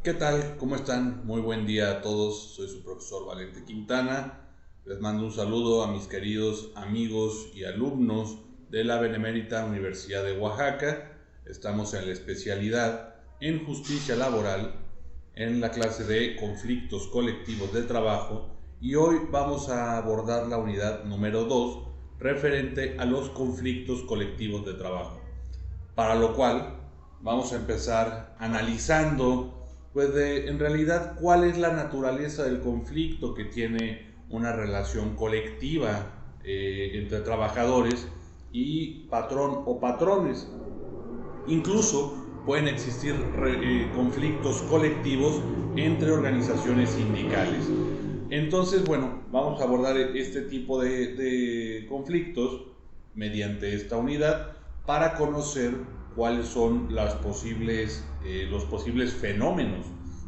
¿Qué tal? ¿Cómo están? Muy buen día a todos. Soy su profesor Valente Quintana. Les mando un saludo a mis queridos amigos y alumnos de la Benemérita Universidad de Oaxaca. Estamos en la especialidad en justicia laboral en la clase de conflictos colectivos de trabajo y hoy vamos a abordar la unidad número 2 referente a los conflictos colectivos de trabajo. Para lo cual vamos a empezar analizando, pues en realidad, cuál es la naturaleza del conflicto que tiene una relación colectiva entre trabajadores y patrón o patrones. Incluso pueden existir conflictos colectivos entre organizaciones sindicales. Entonces, bueno, vamos a abordar este tipo de conflictos mediante esta unidad para conocer cuáles son los posibles fenómenos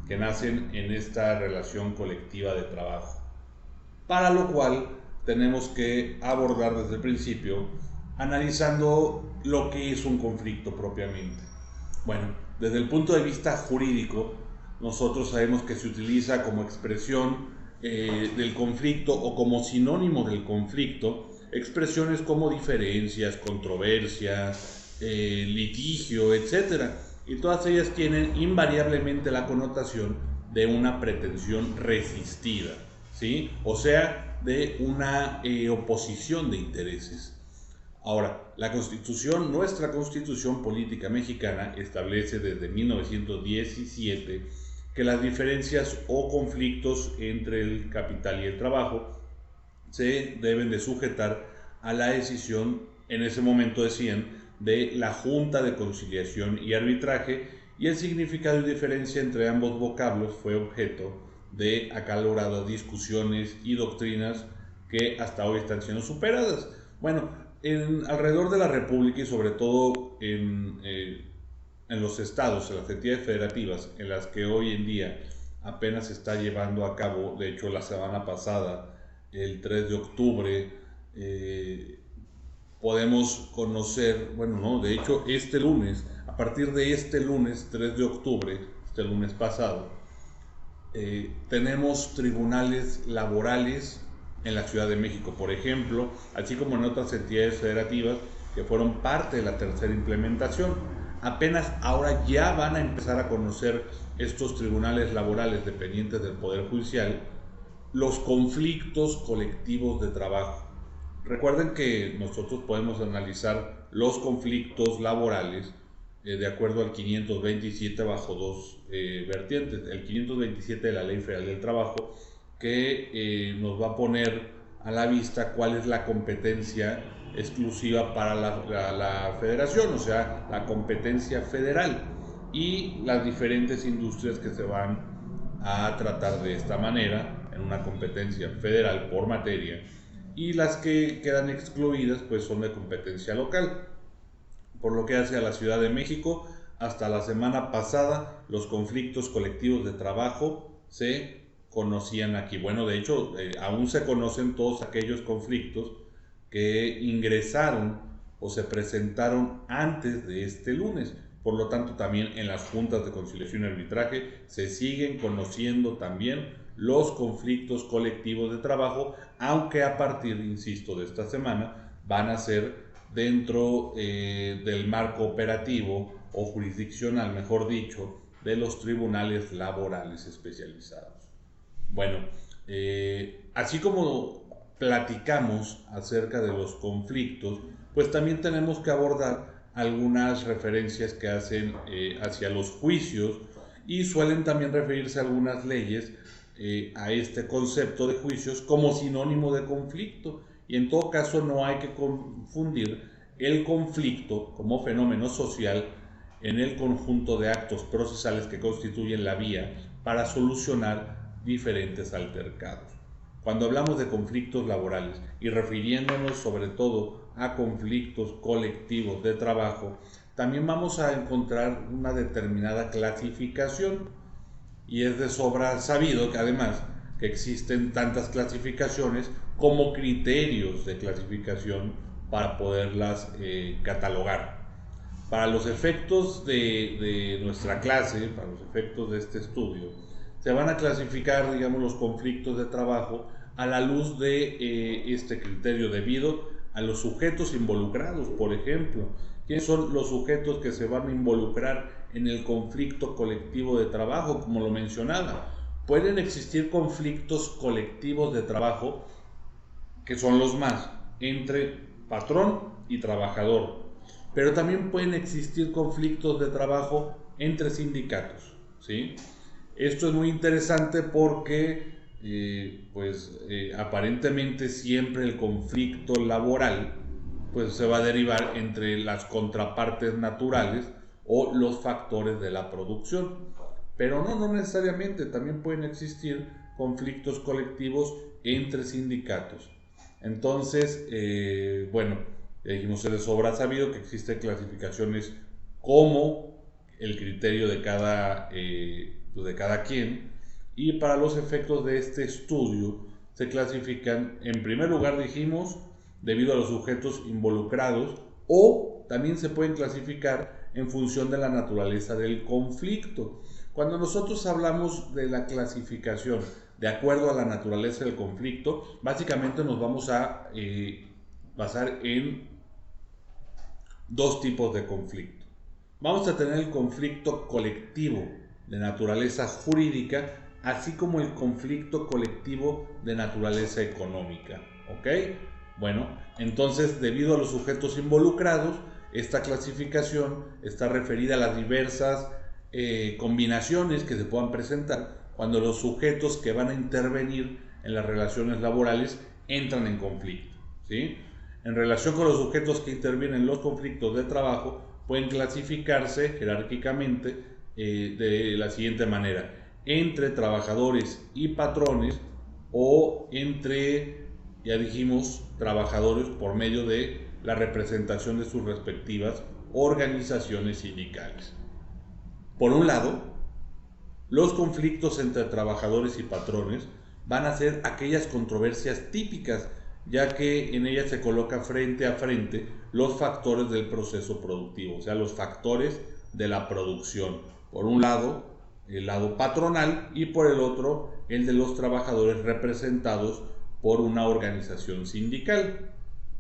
que nacen en esta relación colectiva de trabajo. Para lo cual tenemos que abordar desde el principio analizando lo que es un conflicto propiamente. Bueno, desde el punto de vista jurídico, nosotros sabemos que se utiliza como expresión del conflicto o como sinónimo del conflicto expresiones como diferencias, controversias, litigio, etcétera. Y todas ellas tienen invariablemente la connotación de una pretensión resistida, ¿sí? O sea, de una oposición de intereses. Ahora, la Constitución, nuestra Constitución Política Mexicana, establece desde 1917 que las diferencias o conflictos entre el capital y el trabajo se deben de sujetar a la decisión, en ese momento decían, de la Junta de Conciliación y Arbitraje, y el significado y diferencia entre ambos vocablos fue objeto de acaloradas discusiones y doctrinas que hasta hoy están siendo superadas. Bueno, alrededor de la República y sobre todo en los estados, en las entidades federativas, en las que hoy en día apenas se está llevando a cabo, de hecho la semana pasada, el 3 de octubre, eh, podemos conocer, bueno, no, de hecho este lunes, a partir de este lunes 3 de octubre, este lunes pasado, tenemos tribunales laborales en la Ciudad de México, por ejemplo, así como en otras entidades federativas que fueron parte de la tercera implementación. Apenas ahora ya van a empezar a conocer estos tribunales laborales dependientes del Poder Judicial los conflictos colectivos de trabajo. Recuerden que nosotros podemos analizar los conflictos laborales de acuerdo al 527 bajo dos vertientes. El 527 de la Ley Federal del Trabajo, que nos va a poner a la vista cuál es la competencia exclusiva para la federación, o sea, la competencia federal y las diferentes industrias que se van a tratar de esta manera en una competencia federal por materia, y las que quedan excluidas pues son de competencia local. Por lo que hace a la Ciudad de México, hasta la semana pasada los conflictos colectivos de trabajo se conocían aquí. Bueno, de hecho, aún se conocen todos aquellos conflictos que ingresaron o se presentaron antes de este lunes. Por lo tanto, también en las juntas de conciliación y arbitraje se siguen conociendo también los conflictos colectivos de trabajo, aunque a partir, insisto, de esta semana van a ser dentro del marco operativo o jurisdiccional, mejor dicho, de los tribunales laborales especializados. Bueno, así como platicamos acerca de los conflictos, pues también tenemos que abordar algunas referencias que hacen hacia los juicios, y suelen también referirse a algunas leyes a este concepto de juicios como sinónimo de conflicto, y en todo caso no hay que confundir el conflicto como fenómeno social en el conjunto de actos procesales que constituyen la vía para solucionar diferentes altercados. Cuando hablamos de conflictos laborales y refiriéndonos sobre todo a conflictos colectivos de trabajo, también vamos a encontrar una determinada clasificación, y es de sobra sabido que además que existen tantas clasificaciones como criterios de clasificación para poderlas catalogar. para los efectos de nuestra clase, para los efectos de este estudio, se van a clasificar, digamos, los conflictos de trabajo a la luz de este criterio debido a los sujetos involucrados. Por ejemplo, ¿quiénes son los sujetos que se van a involucrar en el conflicto colectivo de trabajo? Como lo mencionaba, pueden existir conflictos colectivos de trabajo, que son los más, entre patrón y trabajador, pero también pueden existir conflictos de trabajo entre sindicatos, ¿sí? Esto es muy interesante porque aparentemente siempre el conflicto laboral pues se va a derivar entre las contrapartes naturales o los factores de la producción, pero no necesariamente, también pueden existir conflictos colectivos entre sindicatos. Entonces, dijimos, es de sobra sabido que existen clasificaciones como el criterio de cada quien, y para los efectos de este estudio se clasifican, en primer lugar dijimos, debido a los sujetos involucrados, o también se pueden clasificar en función de la naturaleza del conflicto. Cuando nosotros hablamos de la clasificación de acuerdo a la naturaleza del conflicto, básicamente nos vamos a basar en dos tipos de conflicto. Vamos a tener el conflicto colectivo de naturaleza jurídica, así como el conflicto colectivo de naturaleza económica, ¿ok? Bueno, entonces, debido a los sujetos involucrados, esta clasificación está referida a las diversas combinaciones que se puedan presentar cuando los sujetos que van a intervenir en las relaciones laborales entran en conflicto, ¿sí? En relación con los sujetos que intervienen en los conflictos de trabajo, pueden clasificarse jerárquicamente de la siguiente manera: entre trabajadores y patrones, o entre, ya dijimos, trabajadores por medio de la representación de sus respectivas organizaciones sindicales. Por un lado, los conflictos entre trabajadores y patrones van a ser aquellas controversias típicas, ya que en ellas se coloca frente a frente los factores del proceso productivo, o sea, los factores de la producción. Por un lado, el lado patronal, y por el otro, el de los trabajadores representados por una organización sindical.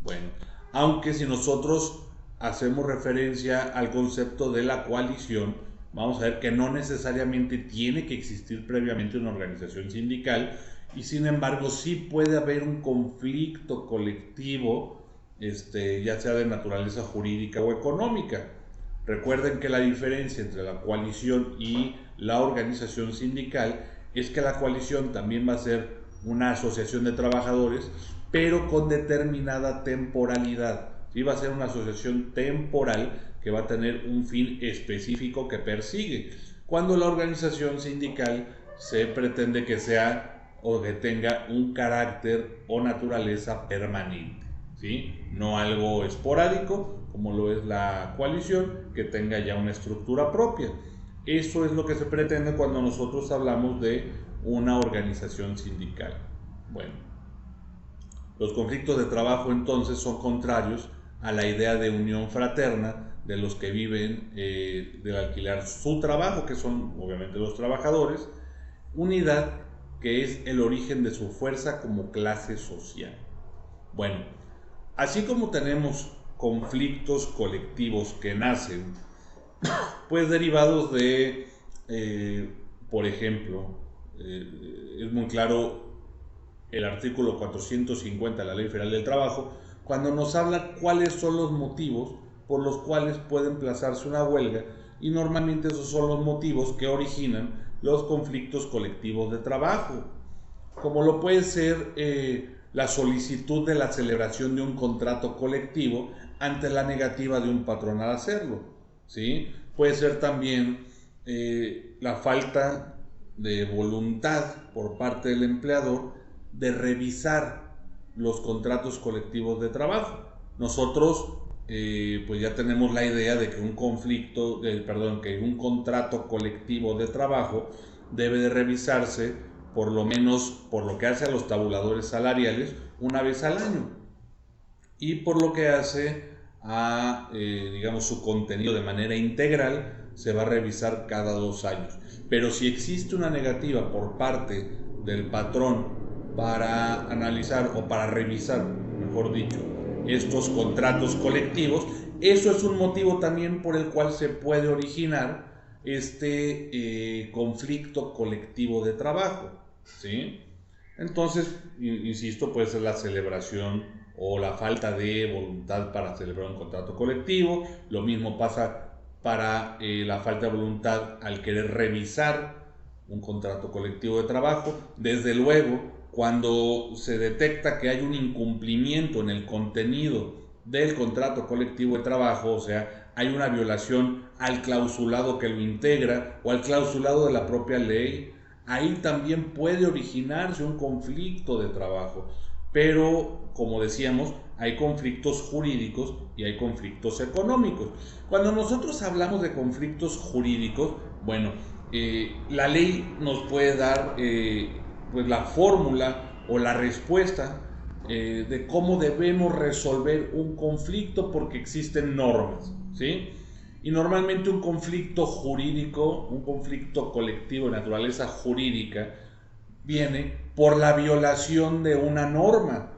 Bueno, aunque si nosotros hacemos referencia al concepto de la coalición, vamos a ver que no necesariamente tiene que existir previamente una organización sindical, y sin embargo sí puede haber un conflicto colectivo, ya sea de naturaleza jurídica o económica. Recuerden que la diferencia entre la coalición y la organización sindical es que la coalición también va a ser una asociación de trabajadores, pero con determinada temporalidad. Sí, va a ser una asociación temporal que va a tener un fin específico que persigue, cuando la organización sindical se pretende que sea o que tenga un carácter o naturaleza permanente, ¿sí? No algo esporádico como lo es la coalición, que tenga ya una estructura propia. Eso es lo que se pretende cuando nosotros hablamos de una organización sindical. Bueno, los conflictos de trabajo entonces son contrarios a la idea de unión fraterna de los que viven del alquilar su trabajo, que son obviamente los trabajadores, unidad que es el origen de su fuerza como clase social. Bueno, así como tenemos conflictos colectivos que nacen pues derivados de, por ejemplo, es muy claro el artículo 450 de la Ley Federal del Trabajo, cuando nos habla cuáles son los motivos por los cuales puede emplazarse una huelga, y normalmente esos son los motivos que originan los conflictos colectivos de trabajo, como lo puede ser la solicitud de la celebración de un contrato colectivo ante la negativa de un patrón al hacerlo, ¿sí? Puede ser también la falta de voluntad por parte del empleador de revisar los contratos colectivos de trabajo. Nosotros pues ya tenemos la idea de que un contrato colectivo de trabajo debe de revisarse por lo menos, por lo que hace a los tabuladores salariales, una vez al año, y por lo que hace digamos, su contenido de manera integral, se va a revisar cada 2 años. Pero si existe una negativa por parte del patrón para analizar o para revisar, mejor dicho, estos contratos colectivos, eso es un motivo también por el cual se puede originar este conflicto colectivo de trabajo, ¿sí? Entonces, insisto, puede ser la celebración o la falta de voluntad para celebrar un contrato colectivo. Lo mismo pasa para la falta de voluntad al querer revisar un contrato colectivo de trabajo. Desde luego, cuando se detecta que hay un incumplimiento en el contenido del contrato colectivo de trabajo, o sea, hay una violación al clausulado que lo integra o al clausulado de la propia ley, ahí también puede originarse un conflicto de trabajo. Pero, como decíamos, hay conflictos jurídicos y hay conflictos económicos. Cuando nosotros hablamos de conflictos jurídicos, bueno, la ley nos puede dar pues la fórmula o la respuesta de cómo debemos resolver un conflicto, porque existen normas, ¿sí? Y normalmente un conflicto jurídico, un conflicto colectivo de naturaleza jurídica, viene por la violación de una norma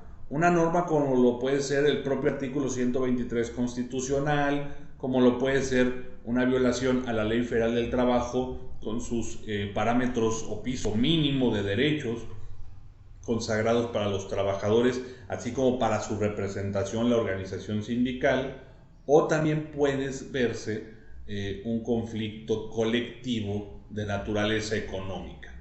como lo puede ser el propio artículo 123 constitucional, como lo puede ser una violación a la Ley Federal del Trabajo con sus parámetros o piso mínimo de derechos consagrados para los trabajadores, así como para su representación, la organización sindical, o también puede verse un conflicto colectivo de naturaleza económica.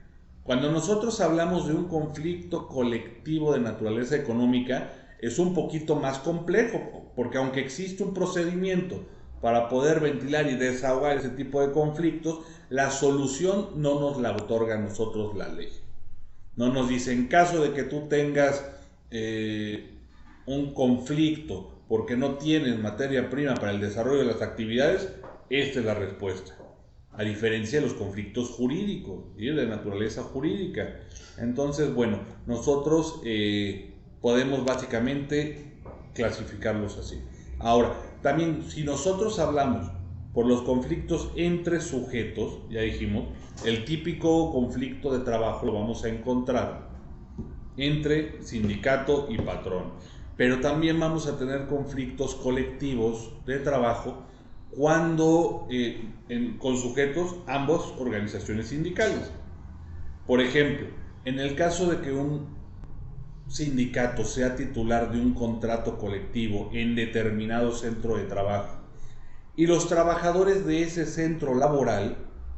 Cuando nosotros hablamos de un conflicto colectivo de naturaleza económica, es un poquito más complejo, porque aunque existe un procedimiento para poder ventilar y desahogar ese tipo de conflictos, la solución no nos la otorga a nosotros la ley. No nos dice, en caso de que tú tengas un conflicto porque no tienes materia prima para el desarrollo de las actividades, esta es la respuesta. A diferencia de los conflictos jurídicos, ¿sí? De naturaleza jurídica. Entonces, bueno, nosotros podemos básicamente clasificarlos así. Ahora, también si nosotros hablamos por los conflictos entre sujetos, ya dijimos, el típico conflicto de trabajo lo vamos a encontrar entre sindicato y patrón. Pero también vamos a tener conflictos colectivos de trabajo cuando con sujetos ambos organizaciones sindicales. Por ejemplo, en el caso de que un sindicato sea titular de un contrato colectivo en determinado centro de trabajo y los trabajadores de ese centro laboral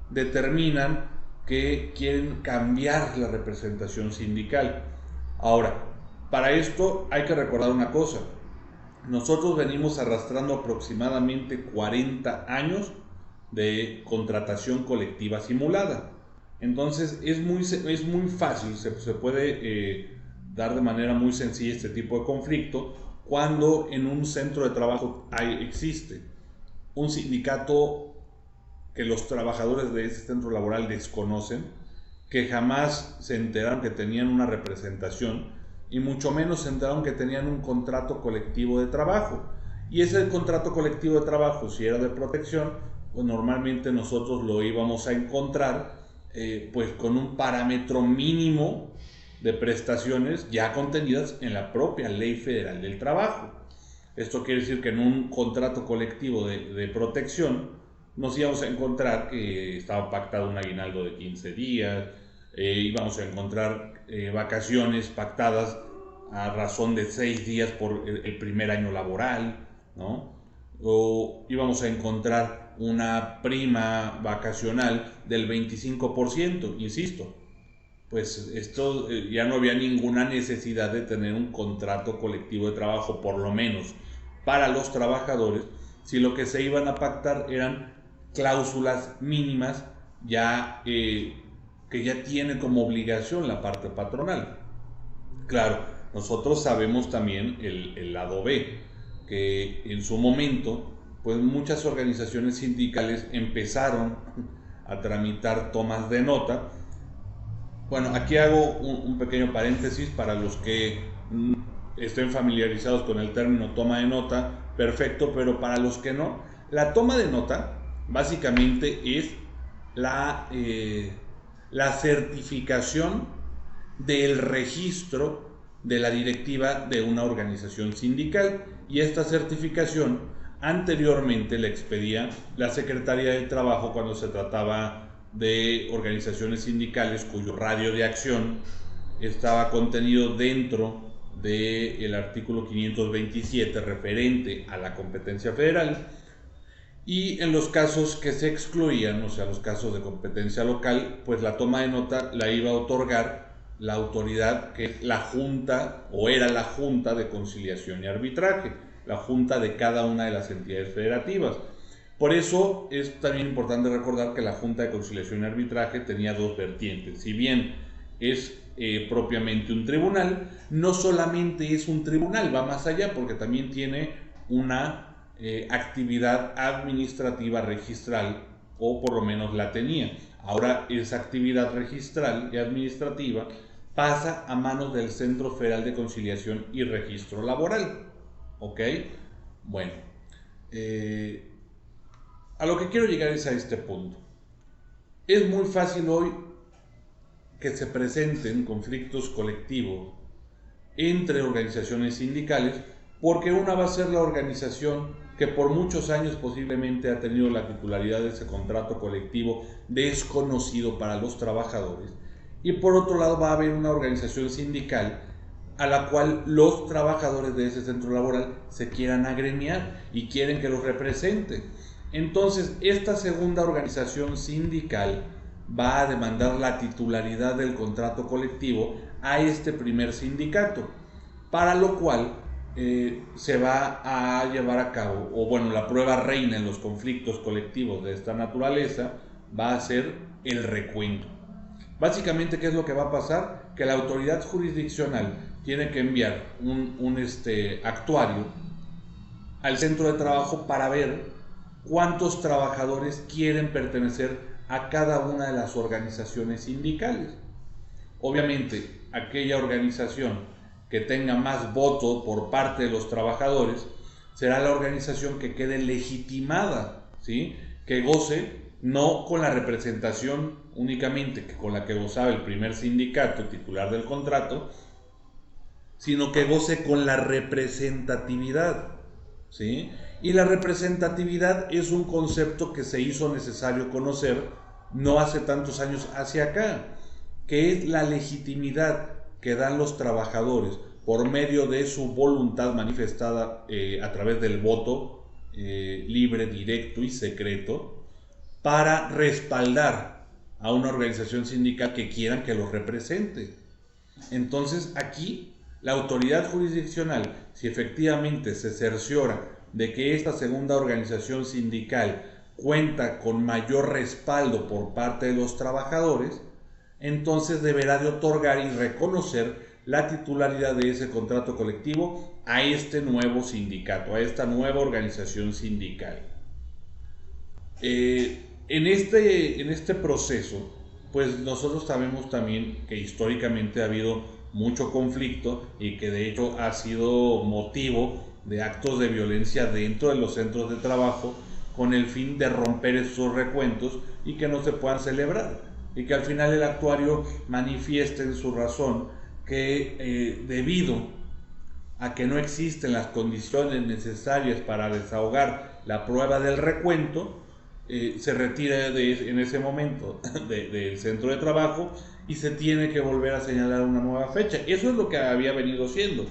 determinan que quieren cambiar la representación sindical. Ahora, para esto hay que recordar una cosa. Nosotros venimos arrastrando aproximadamente 40 años de contratación colectiva simulada. Entonces es muy fácil, se puede dar de manera muy sencilla este tipo de conflicto cuando en un centro de trabajo existe un sindicato que los trabajadores de ese centro laboral desconocen, que jamás se enteraron que tenían una representación y mucho menos se enteraron que tenían un contrato colectivo de trabajo. Y ese contrato colectivo de trabajo, si era de protección, pues normalmente nosotros lo íbamos a encontrar pues con un parámetro mínimo de prestaciones ya contenidas en la propia Ley Federal del Trabajo. Esto quiere decir que en un contrato colectivo de protección nos íbamos a encontrar que estaba pactado un aguinaldo de 15 días, íbamos a encontrar vacaciones pactadas a razón de 6 días por el primer año laboral, ¿no? O íbamos a encontrar una prima vacacional del 25%, insisto. Pues esto ya no había ninguna necesidad de tener un contrato colectivo de trabajo, por lo menos para los trabajadores, si lo que se iban a pactar eran cláusulas mínimas ya que ya tiene como obligación la parte patronal. Claro, nosotros sabemos también el lado B, que en su momento pues muchas organizaciones sindicales empezaron a tramitar tomas de nota. Bueno, aquí hago un pequeño paréntesis para los que estén familiarizados con el término toma de nota, perfecto, pero para los que no, la toma de nota básicamente es la certificación del registro de la directiva de una organización sindical, y esta certificación anteriormente la expedía la Secretaría del Trabajo cuando se trataba de organizaciones sindicales cuyo radio de acción estaba contenido dentro del artículo 527 referente a la competencia federal, y en los casos que se excluían, o sea, los casos de competencia local, pues la toma de nota la iba a otorgar la autoridad que es la Junta, o era la Junta de Conciliación y Arbitraje, la Junta de cada una de las entidades federativas. Por eso es también importante recordar que la Junta de Conciliación y Arbitraje tenía dos vertientes. Si bien es propiamente un tribunal, no solamente es un tribunal, va más allá, porque también tiene una actividad administrativa registral, o por lo menos la tenía. Ahora esa actividad registral y administrativa pasa a manos del Centro Federal de Conciliación y Registro Laboral. ¿Ok? Bueno, a lo que quiero llegar es a este punto. Es muy fácil hoy que se presenten conflictos colectivos entre organizaciones sindicales, porque una va a ser la organización que por muchos años posiblemente ha tenido la titularidad de ese contrato colectivo desconocido para los trabajadores, y por otro lado va a haber una organización sindical a la cual los trabajadores de ese centro laboral se quieran agremiar y quieren que los represente. Entonces esta segunda organización sindical va a demandar la titularidad del contrato colectivo a este primer sindicato, para lo cual se va a llevar a cabo, o bueno, la prueba reina en los conflictos colectivos de esta naturaleza va a ser el recuento. Básicamente, ¿qué es lo que va a pasar? Que la autoridad jurisdiccional tiene que enviar un actuario al centro de trabajo para ver cuántos trabajadores quieren pertenecer a cada una de las organizaciones sindicales. Obviamente, aquella organización que tenga más voto por parte de los trabajadores será la organización que quede legitimada, ¿sí? Que goce no con la representación únicamente que con la que gozaba el primer sindicato titular del contrato, sino que goce con la representatividad, ¿sí? Y la representatividad es un concepto que se hizo necesario conocer no hace tantos años hacia acá, que es la legitimidad que dan los trabajadores por medio de su voluntad manifestada a través del voto libre, directo y secreto, para respaldar a una organización sindical que quieran que los represente. Entonces aquí la autoridad jurisdiccional, si efectivamente se cerciora de que esta segunda organización sindical cuenta con mayor respaldo por parte de los trabajadores, entonces deberá de otorgar y reconocer la titularidad de ese contrato colectivo a este nuevo sindicato, a esta nueva organización sindical. En este proceso, pues nosotros sabemos también que históricamente ha habido mucho conflicto y que de hecho ha sido motivo de actos de violencia dentro de los centros de trabajo con el fin de romper esos recuentos y que no se puedan celebrar, y que al final el actuario manifieste en su razón que debido a que no existen las condiciones necesarias para desahogar la prueba del recuento, se retira en ese momento del centro de trabajo y se tiene que volver a señalar una nueva fecha. Eso es lo que había venido siendo.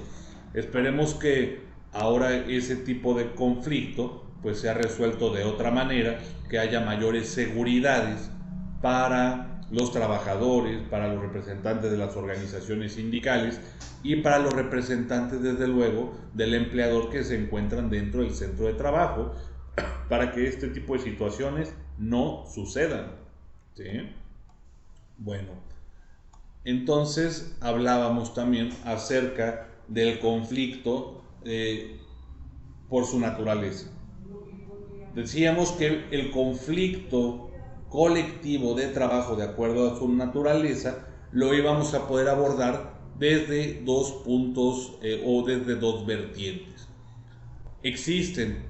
Esperemos que ahora ese tipo de conflicto pues sea resuelto de otra manera, que haya mayores seguridades para los trabajadores, para los representantes de las organizaciones sindicales y para los representantes, desde luego, del empleador que se encuentran dentro del centro de trabajo, para que este tipo de situaciones no sucedan, ¿sí? Bueno, entonces hablábamos también acerca del conflicto por su naturaleza. Decíamos que el conflicto colectivo de trabajo, de acuerdo a su naturaleza, lo íbamos a poder abordar desde dos puntos o desde dos vertientes. Existen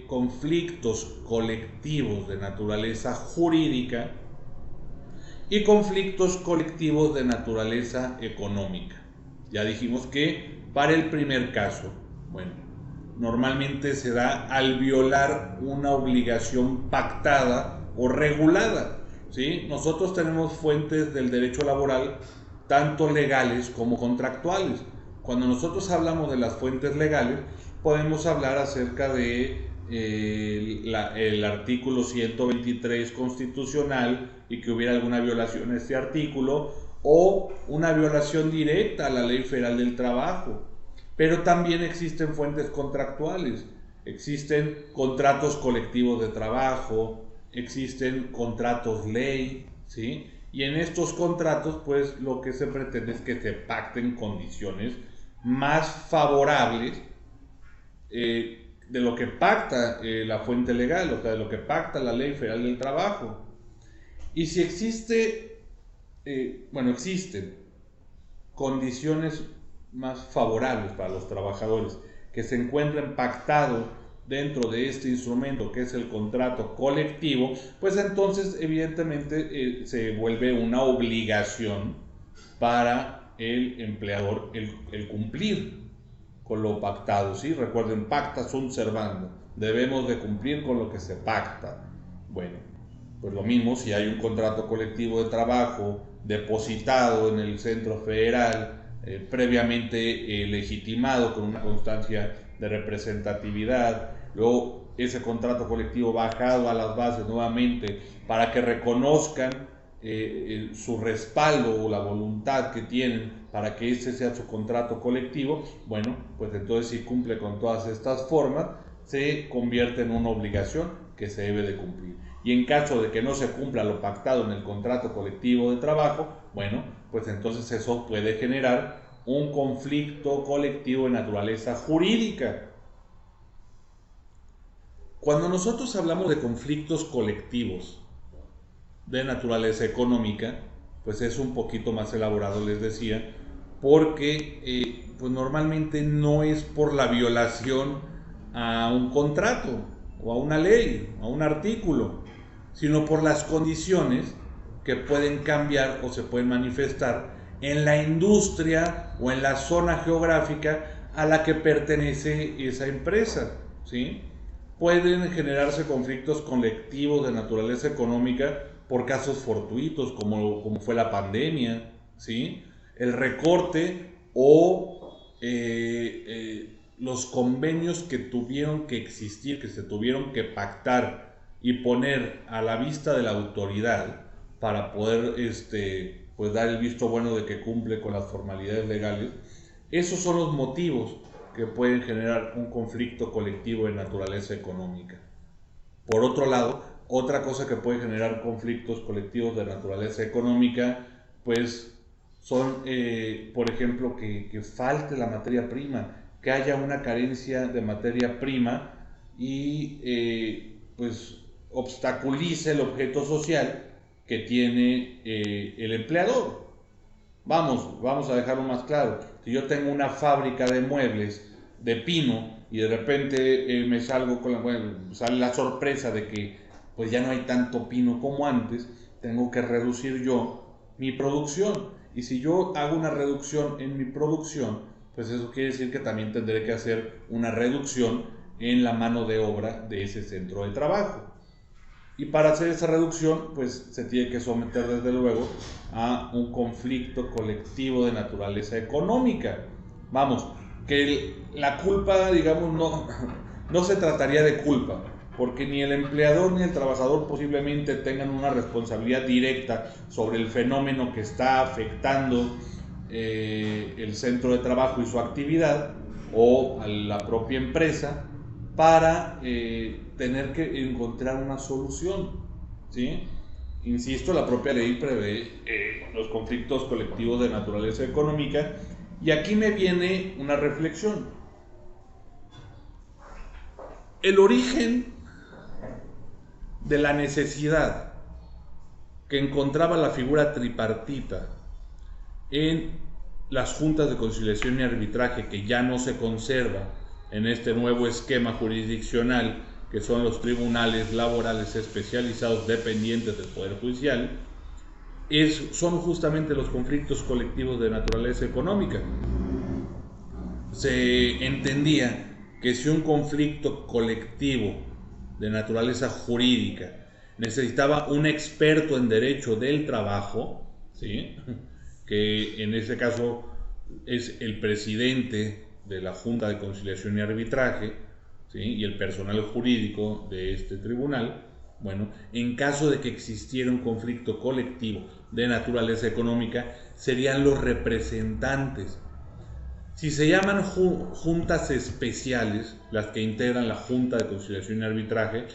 conflictos colectivos de naturaleza jurídica y conflictos colectivos de naturaleza económica. Ya dijimos que para el primer caso, bueno, normalmente se da al violar una obligación pactada o regulada, ¿sí? Nosotros tenemos fuentes del derecho laboral tanto legales como contractuales. Cuando nosotros hablamos de las fuentes legales, podemos hablar acerca de el artículo 123 constitucional y que hubiera alguna violación a este artículo o una violación directa a la Ley Federal del Trabajo. Pero también existen fuentes contractuales, existen contratos colectivos de trabajo, existen contratos ley, ¿sí? Y en estos contratos, pues lo que se pretende es que se pacten condiciones más favorables de lo que pacta la fuente legal, o sea, de lo que pacta la Ley Federal del Trabajo. Y si existen condiciones más favorables para los trabajadores que se encuentren pactados dentro de este instrumento que es el contrato colectivo, pues entonces evidentemente se vuelve una obligación para el empleador el cumplir con lo pactado, ¿sí? Recuerden, pacta sunt servanda, debemos de cumplir con lo que se pacta. Bueno, pues lo mismo si hay un contrato colectivo de trabajo depositado en el Centro Federal, previamente legitimado con una constancia de representatividad, luego ese contrato colectivo bajado a las bases nuevamente para que reconozcan su respaldo o la voluntad que tienen para que ese sea su contrato colectivo, bueno, pues entonces si cumple con todas estas formas, se convierte en una obligación que se debe de cumplir. Y en caso de que no se cumpla lo pactado en el contrato colectivo de trabajo, bueno, pues entonces eso puede generar un conflicto colectivo de naturaleza jurídica. Cuando nosotros hablamos de conflictos colectivos de naturaleza económica, pues es un poquito más elaborado, les decía, porque pues normalmente no es por la violación a un contrato o a una ley, a un artículo, sino por las condiciones que pueden cambiar o se pueden manifestar en la industria o en la zona geográfica a la que pertenece esa empresa, ¿sí? Pueden generarse conflictos colectivos de naturaleza económica por casos fortuitos, como fue la pandemia, ¿sí? El recorte o los convenios que tuvieron que existir, que se tuvieron que pactar y poner a la vista de la autoridad para poder pues dar el visto bueno de que cumple con las formalidades legales. Esos son los motivos que pueden generar un conflicto colectivo de naturaleza económica. Por otro lado, otra cosa que puede generar conflictos colectivos de naturaleza económica, pues son, por ejemplo, que falte la materia prima, que haya una carencia de materia prima y pues obstaculice el objeto social que tiene el empleador. Vamos a dejarlo más claro. Si yo tengo una fábrica de muebles de pino y de repente me salgo sale la sorpresa de que pues ya no hay tanto pino como antes, tengo que reducir yo mi producción. Y si yo hago una reducción en mi producción, pues eso quiere decir que también tendré que hacer una reducción en la mano de obra de ese centro de trabajo. Y para hacer esa reducción, pues se tiene que someter desde luego a un conflicto colectivo de naturaleza económica. Vamos, que la culpa, digamos, no se trataría de culpa, porque ni el empleador ni el trabajador posiblemente tengan una responsabilidad directa sobre el fenómeno que está afectando el centro de trabajo y su actividad o a la propia empresa para tener que encontrar una solución, ¿sí? Insisto, la propia ley prevé los conflictos colectivos de naturaleza económica y aquí me viene una reflexión. El origen de la necesidad que encontraba la figura tripartita en las juntas de conciliación y arbitraje, que ya no se conserva en este nuevo esquema jurisdiccional, que son los tribunales laborales especializados dependientes del Poder Judicial, son justamente los conflictos colectivos de naturaleza económica. Se entendía que si un conflicto colectivo de naturaleza jurídica necesitaba un experto en derecho del trabajo, ¿sí?, que en ese caso es el presidente de la Junta de Conciliación y Arbitraje, ¿sí?, y el personal jurídico de este tribunal. Bueno, en caso de que existiera un conflicto colectivo de naturaleza económica, serían los representantes. Si se llaman juntas especiales, las que integran la Junta de Conciliación y Arbitraje,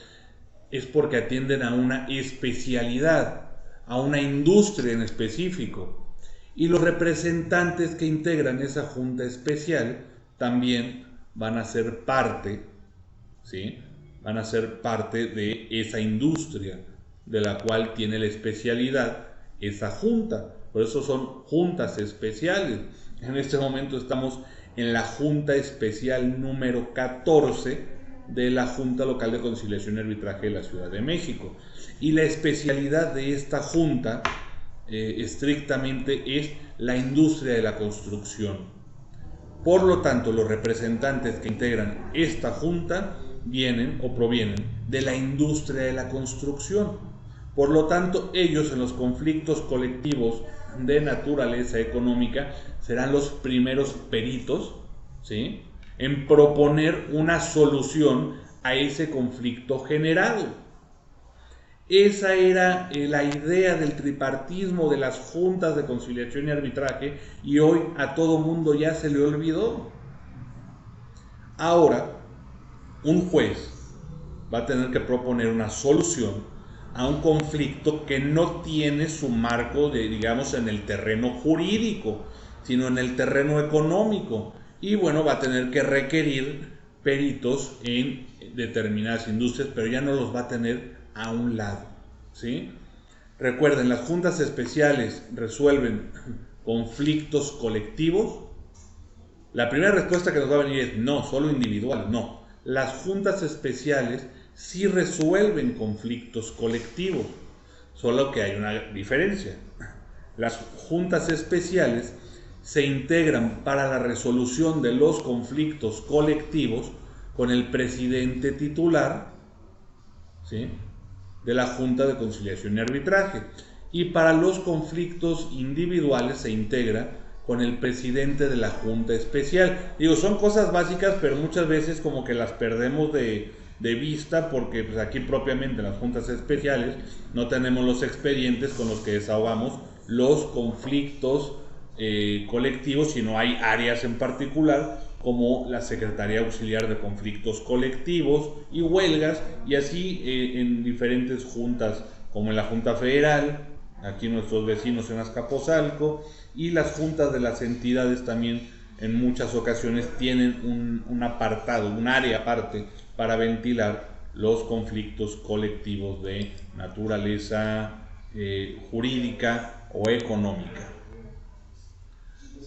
es porque atienden a una especialidad, a una industria en específico. Y los representantes que integran esa junta especial también van a ser parte, ¿sí?, van a ser parte de esa industria de la cual tiene la especialidad esa junta. Por eso son juntas especiales. En este momento estamos en la Junta Especial número 14 de la Junta Local de Conciliación y Arbitraje de la Ciudad de México. Y la especialidad de esta junta estrictamente es la industria de la construcción. Por lo tanto, los representantes que integran esta junta vienen o provienen de la industria de la construcción. Por lo tanto, ellos en los conflictos colectivos de naturaleza económica serán los primeros peritos, ¿sí?, en proponer una solución a ese conflicto generado. Esa era la idea del tripartismo, de las juntas de conciliación y arbitraje, y hoy a todo mundo ya se le olvidó. Ahora, un juez va a tener que proponer una solución a un conflicto que no tiene su marco digamos, en el terreno jurídico, sino en el terreno económico. Y bueno, va a tener que requerir peritos en determinadas industrias, pero ya no los va a tener a un lado, ¿sí? Recuerden, las juntas especiales resuelven conflictos colectivos. La primera respuesta que nos va a venir es no, solo individual. No, las juntas especiales sí resuelven conflictos colectivos, solo que hay una diferencia. Las juntas especiales se integran para la resolución de los conflictos colectivos con el presidente titular, ¿sí?, de la Junta de Conciliación y Arbitraje, y para los conflictos individuales se integra con el presidente de la Junta Especial. Digo, son cosas básicas, pero muchas veces como que las perdemos de vista, porque pues, aquí propiamente en las juntas especiales no tenemos los expedientes con los que desahogamos los conflictos colectivos, sino hay áreas en particular como la Secretaría Auxiliar de Conflictos Colectivos y Huelgas, y así en diferentes juntas, como en la Junta Federal, aquí nuestros vecinos en Azcapotzalco, y las juntas de las entidades también en muchas ocasiones tienen un apartado, un área aparte para ventilar los conflictos colectivos de naturaleza jurídica o económica.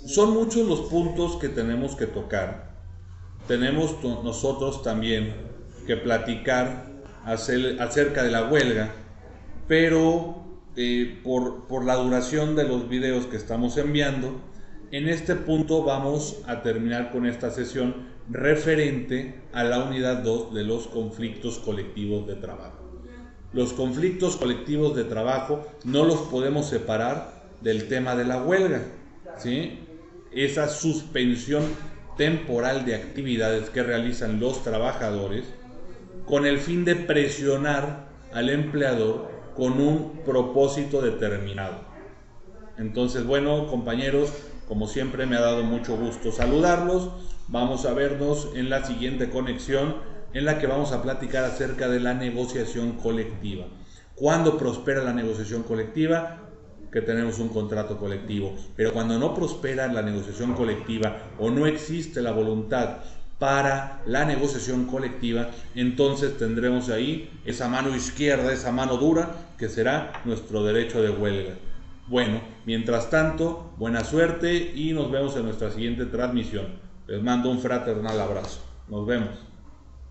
Son muchos los puntos que tenemos que tocar. Tenemos nosotros también que platicar acerca de la huelga, pero por la duración de los videos que estamos enviando, en este punto vamos a terminar con esta sesión referente a la unidad 2 de los conflictos colectivos de trabajo. Los conflictos colectivos de trabajo no los podemos separar del tema de la huelga, ¿sí? Esa suspensión temporal de actividades que realizan los trabajadores con el fin de presionar al empleador con un propósito determinado. Entonces, bueno, compañeros, como siempre me ha dado mucho gusto saludarlos. Vamos a vernos en la siguiente conexión, en la que vamos a platicar acerca de la negociación colectiva. ¿Cuándo prospera la negociación colectiva? Que tenemos un contrato colectivo. Pero cuando no prospera la negociación colectiva o no existe la voluntad para la negociación colectiva, entonces tendremos ahí esa mano izquierda, esa mano dura, que será nuestro derecho de huelga. Bueno, mientras tanto, buena suerte y nos vemos en nuestra siguiente transmisión. Les mando un fraternal abrazo. Nos vemos.